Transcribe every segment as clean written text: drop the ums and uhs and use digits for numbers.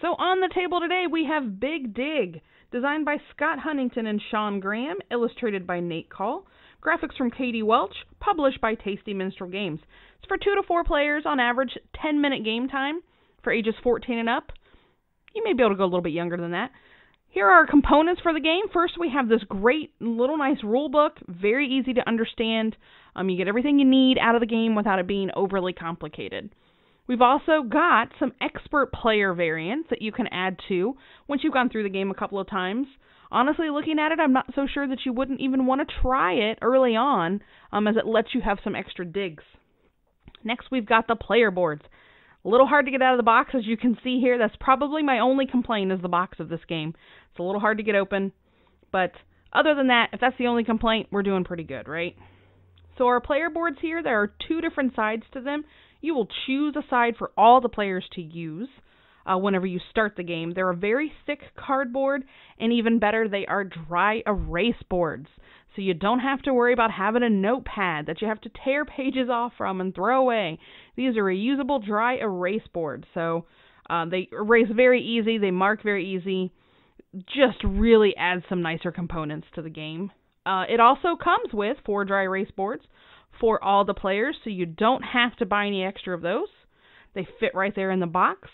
So on the table today we have Big Dig, designed by Scott Huntington and Sean Graham, illustrated by Nate Call, graphics from Katie Welch, published by Tasty Minstrel Games. It's for 2 to 4 players, on average 10-minute game time for ages 14 and up. You may be able to go a little bit younger than that. Here are our components for the game. First, we have this great little nice rule book, very easy to understand. You get everything you need out of the game without it being overly complicated. We've also got some expert player variants that you can add to once you've gone through the game a couple of times. Honestly, looking at it, I'm not so sure that you wouldn't even want to try it early on, as it lets you have some extra digs. Next, we've got the player boards. A little hard to get out of the box, as you can see here. That's probably my only complaint, is the box of this game. It's a little hard to get open, but other than that, if that's the only complaint, we're doing pretty good, right? So our player boards here, there are 2 different sides to them. You will choose a side for all the players to use whenever you start the game. They're a very thick cardboard, and even better, they are dry erase boards. So you don't have to worry about having a notepad that you have to tear pages off from and throw away. These are reusable dry erase boards. So they erase very easy, they mark very easy. Just really adds some nicer components to the game. It also comes with 4 dry erase boards for all the players, so you don't have to buy any extra of those. They fit right there in the box.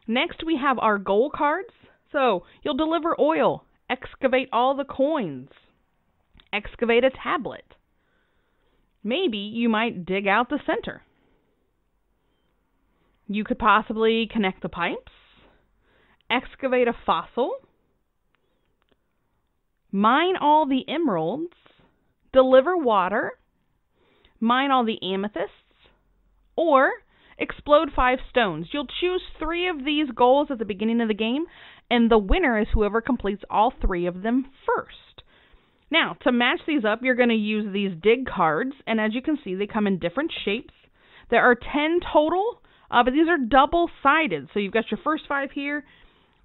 Next, we have our goal cards. So you'll deliver oil, excavate all the coins, excavate a tablet. Maybe you might dig out the center. You could possibly connect the pipes, excavate a fossil, mine all the emeralds, deliver water, mine all the amethysts, or explode 5 stones. You'll choose 3 of these goals at the beginning of the game, and the winner is whoever completes all 3 of them first. Now, to match these up, you're going to use these dig cards, and as you can see, they come in different shapes. There are 10 total, but these are double-sided, so you've got your first 5 here.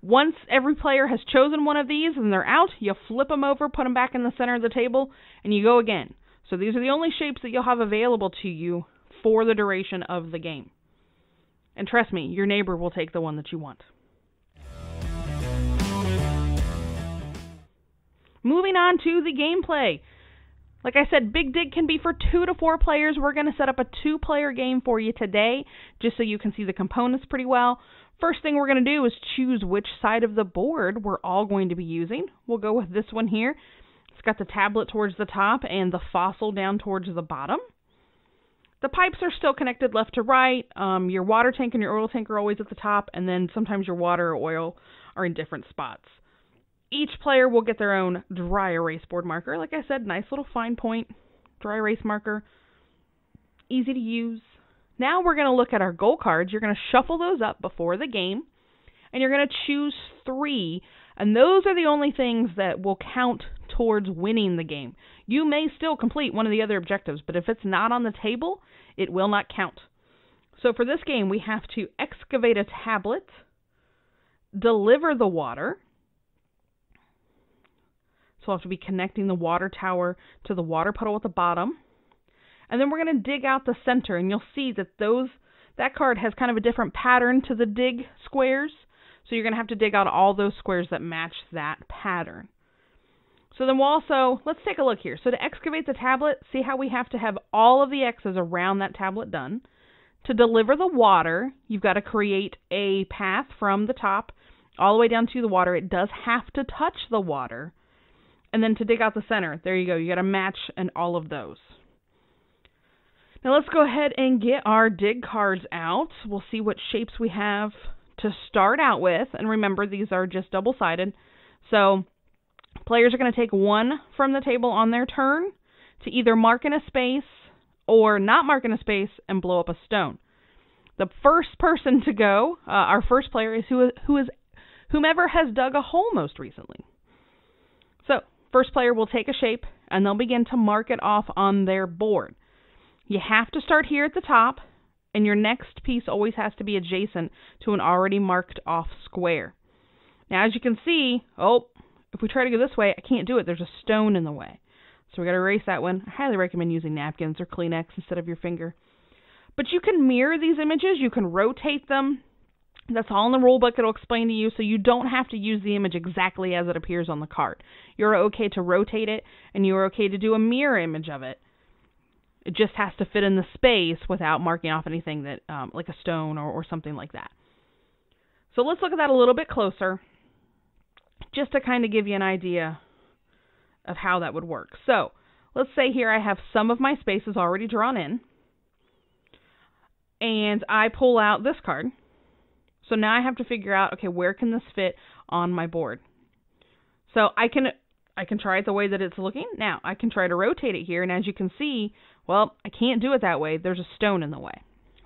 Once every player has chosen one of these and they're out, you flip them over, put them back in the center of the table, and you go again. So these are the only shapes that you'll have available to you for the duration of the game. And trust me, your neighbor will take the one that you want. Moving on to the gameplay. Like I said, Big Dig can be for 2 to 4 players. We're going to set up a 2-player game for you today, just so you can see the components pretty well. First thing we're going to do is choose which side of the board we're all going to be using. We'll go with this one here. It's got the tablet towards the top and the fossil down towards the bottom. The pipes are still connected left to right. Your water tank and your oil tank are always at the top, and then sometimes your water or oil are in different spots. Each player will get their own dry erase board marker. Like I said, nice little fine point dry erase marker. Easy to use. Now we're going to look at our goal cards. You're going to shuffle those up before the game, and you're going to choose 3, and those are the only things that will count towards winning the game. You may still complete one of the other objectives, but if it's not on the table, it will not count. So for this game, we have to excavate a tablet, deliver the water. So we'll have to be connecting the water tower to the water puddle at the bottom. And then we're going to dig out the center, and you'll see that that card has kind of a different pattern to the dig squares. So you're going to have to dig out all those squares that match that pattern. So then we'll also, let's take a look here. So to excavate the tablet, see how we have to have all of the X's around that tablet done. To deliver the water, you've got to create a path from the top all the way down to the water. It does have to touch the water. And then to dig out the center, there you go. You got to match and all of those. Now let's go ahead and get our dig cards out. We'll see what shapes we have to start out with. And remember, these are just double-sided. So players are going to take 1 from the table on their turn to either mark in a space or not mark in a space and blow up a stone. The first person to go, our first player, is whomever has dug a hole most recently. So first player will take a shape, and they'll begin to mark it off on their board. You have to start here at the top, and your next piece always has to be adjacent to an already marked off square. Now, as you can see, if we try to go this way, I can't do it. There's a stone in the way. So we got to erase that one. I highly recommend using napkins or Kleenex instead of your finger. But you can mirror these images. You can rotate them. That's all in the rule book. It'll explain to you, so you don't have to use the image exactly as it appears on the card. You're okay to rotate it, and you're okay to do a mirror image of it. It just has to fit in the space without marking off anything that, like a stone or something like that. So let's look at that a little bit closer, just to kind of give you an idea of how that would work. So let's say here I have some of my spaces already drawn in, and I pull out this card. So now I have to figure out, okay, where can this fit on my board? So I can try it the way that it's looking. Now, I can try to rotate it here, and as you can see, well, I can't do it that way. There's a stone in the way.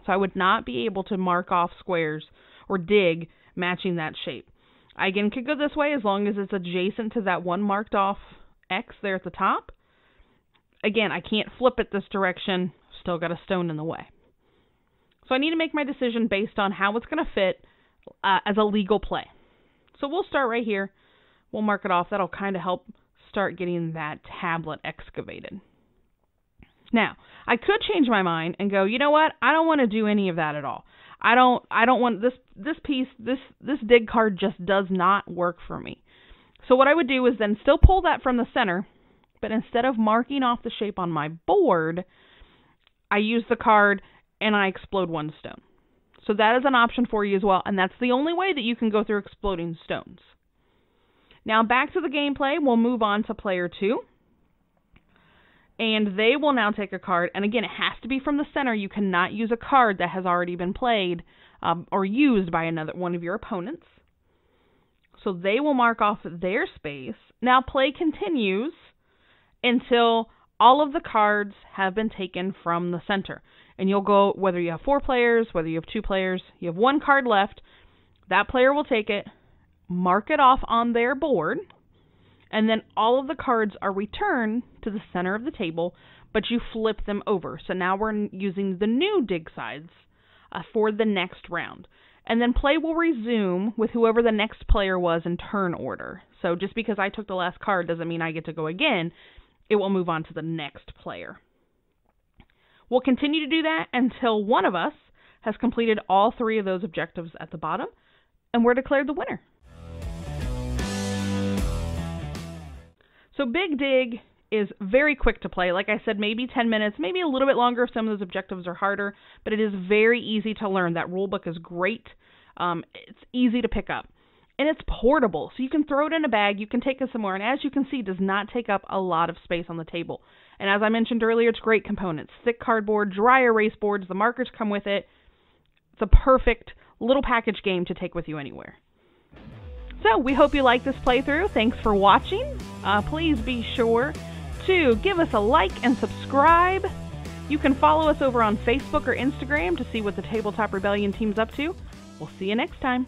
So I would not be able to mark off squares or dig matching that shape. I again could go this way as long as it's adjacent to that one marked off X there at the top. Again, I can't flip it this direction. Still got a stone in the way. So I need to make my decision based on how it's going to fit as a legal play. So we'll start right here. We'll mark it off. That'll kind of help start getting that tablet excavated. Now, I could change my mind and go, you know what? I don't want to do any of that at all. I don't want this piece, this dig card just does not work for me. So what I would do is then still pull that from the center, but instead of marking off the shape on my board, I use the card and I explode one stone. So that is an option for you as well, and that's the only way that you can go through exploding stones. Now back to the gameplay, we'll move on to player 2. And they will now take a card, and again, it has to be from the center. You cannot use a card that has already been played or used by one of your opponents. So they will mark off their space. Now play continues until all of the cards have been taken from the center. And you'll go, whether you have 4 players, whether you have 2 players, you have 1 card left, that player will take it, mark it off on their board, and then all of the cards are returned to the center of the table, but you flip them over. So now we're using the new dig sides for the next round. And then play will resume with whoever the next player was in turn order. So just because I took the last card doesn't mean I get to go again. It will move on to the next player. We'll continue to do that until one of us has completed all 3 of those objectives at the bottom, and we're declared the winner. So Big Dig is very quick to play. Like I said, maybe 10 minutes, maybe a little bit longer if some of those objectives are harder, but it is very easy to learn. That rule book is great. It's easy to pick up. And it's portable, so you can throw it in a bag, you can take it somewhere, and as you can see, it does not take up a lot of space on the table. And as I mentioned earlier, it's great components. Thick cardboard, dry erase boards, the markers come with it. It's a perfect little package game to take with you anywhere. So, we hope you like this playthrough. Thanks for watching. Please be sure to give us a like and subscribe. You can follow us over on Facebook or Instagram to see what the Tabletop Rebellion team's up to. We'll see you next time.